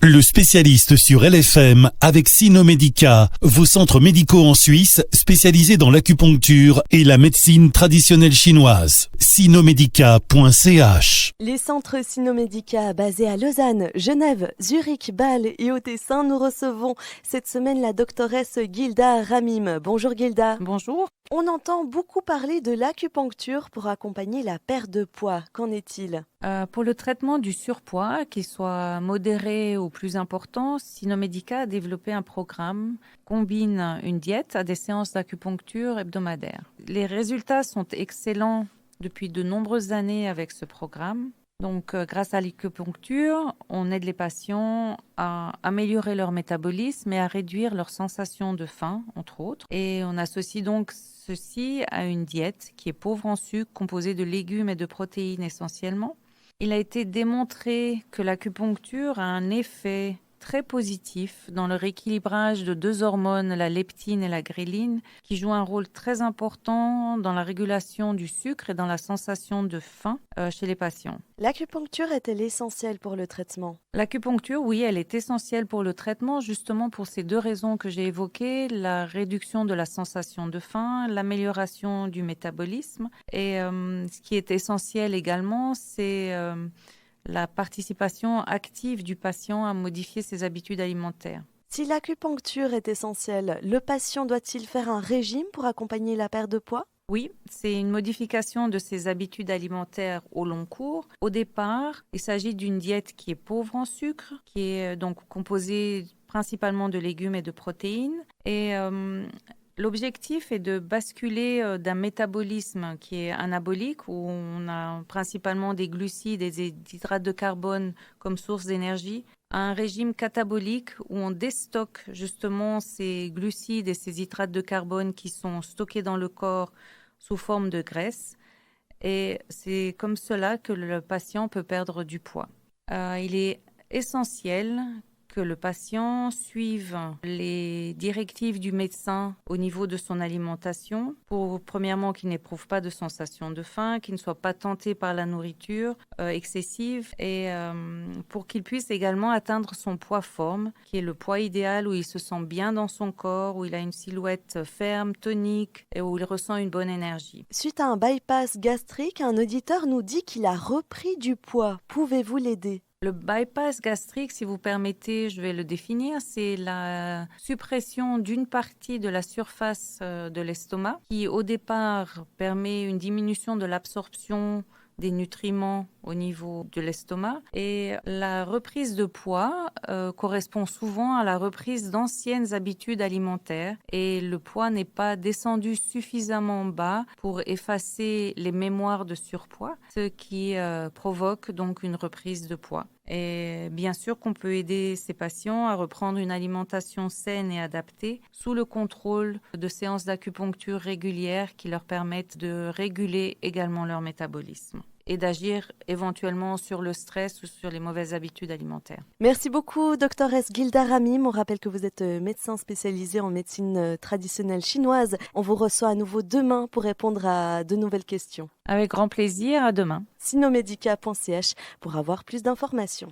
Le spécialiste sur LFM avec Sinomedica, vos centres médicaux en Suisse spécialisés dans l'acupuncture et la médecine traditionnelle chinoise. Sinomedica.ch. Les centres Sinomedica basés à Lausanne, Genève, Zurich, Bâle et au Tessin, nous recevons cette semaine la doctoresse Gilda Ramim. Bonjour Gilda. Bonjour. On entend beaucoup parler de l'acupuncture pour accompagner la perte de poids. Qu'en est-il ? Pour le traitement du surpoids, qu'il soit modéré ou plus important, Sinomedica a développé un programme qui combine une diète à des séances d'acupuncture hebdomadaires. Les résultats sont excellents depuis de nombreuses années avec ce programme. Donc, grâce à l'acupuncture, on aide les patients à améliorer leur métabolisme et à réduire leur sensation de faim, entre autres. Et on associe donc ceci à une diète qui est pauvre en sucre, composée de légumes et de protéines essentiellement. Il a été démontré que l'acupuncture a un effet très positif dans le rééquilibrage de deux hormones, la leptine et la gréline, qui jouent un rôle très important dans la régulation du sucre et dans la sensation de faim chez les patients. L'acupuncture est-elle essentielle pour le traitement ? L'acupuncture, oui, elle est essentielle pour le traitement, justement pour ces deux raisons que j'ai évoquées, la réduction de la sensation de faim, l'amélioration du métabolisme. Et ce qui est essentiel également, c'est la participation active du patient à modifier ses habitudes alimentaires. Si l'acupuncture est essentielle, le patient doit-il faire un régime pour accompagner la perte de poids ? Oui, c'est une modification de ses habitudes alimentaires au long cours. Au départ, il s'agit d'une diète qui est pauvre en sucre, qui est donc composée principalement de légumes et de protéines. Et l'objectif est de basculer d'un métabolisme qui est anabolique, où on a principalement des glucides et des hydrates de carbone comme source d'énergie, à un régime catabolique où on déstocke justement ces glucides et ces hydrates de carbone qui sont stockés dans le corps sous forme de graisse. Et c'est comme cela que le patient peut perdre du poids. Il est essentiel que le patient suive les directives du médecin au niveau de son alimentation pour, premièrement, qu'il n'éprouve pas de sensation de faim, qu'il ne soit pas tenté par la nourriture excessive et pour qu'il puisse également atteindre son poids-forme, qui est le poids idéal où il se sent bien dans son corps, où il a une silhouette ferme, tonique et où il ressent une bonne énergie. Suite à un bypass gastrique, un auditeur nous dit qu'il a repris du poids. Pouvez-vous l'aider ? Le bypass gastrique, si vous permettez, je vais le définir, c'est la suppression d'une partie de la surface de l'estomac qui, au départ, permet une diminution de l'absorption des nutriments au niveau de l'estomac. Et la reprise de poids correspond souvent à la reprise d'anciennes habitudes alimentaires et le poids n'est pas descendu suffisamment bas pour effacer les mémoires de surpoids, ce qui provoque donc une reprise de poids. Et bien sûr qu'on peut aider ces patients à reprendre une alimentation saine et adaptée sous le contrôle de séances d'acupuncture régulières qui leur permettent de réguler également leur métabolisme et d'agir éventuellement sur le stress ou sur les mauvaises habitudes alimentaires. Merci beaucoup, doctoresse Gilda Ramim. On rappelle que vous êtes médecin spécialisé en médecine traditionnelle chinoise. On vous reçoit à nouveau demain pour répondre à de nouvelles questions. Avec grand plaisir, à demain. Sinomedica.ch pour avoir plus d'informations.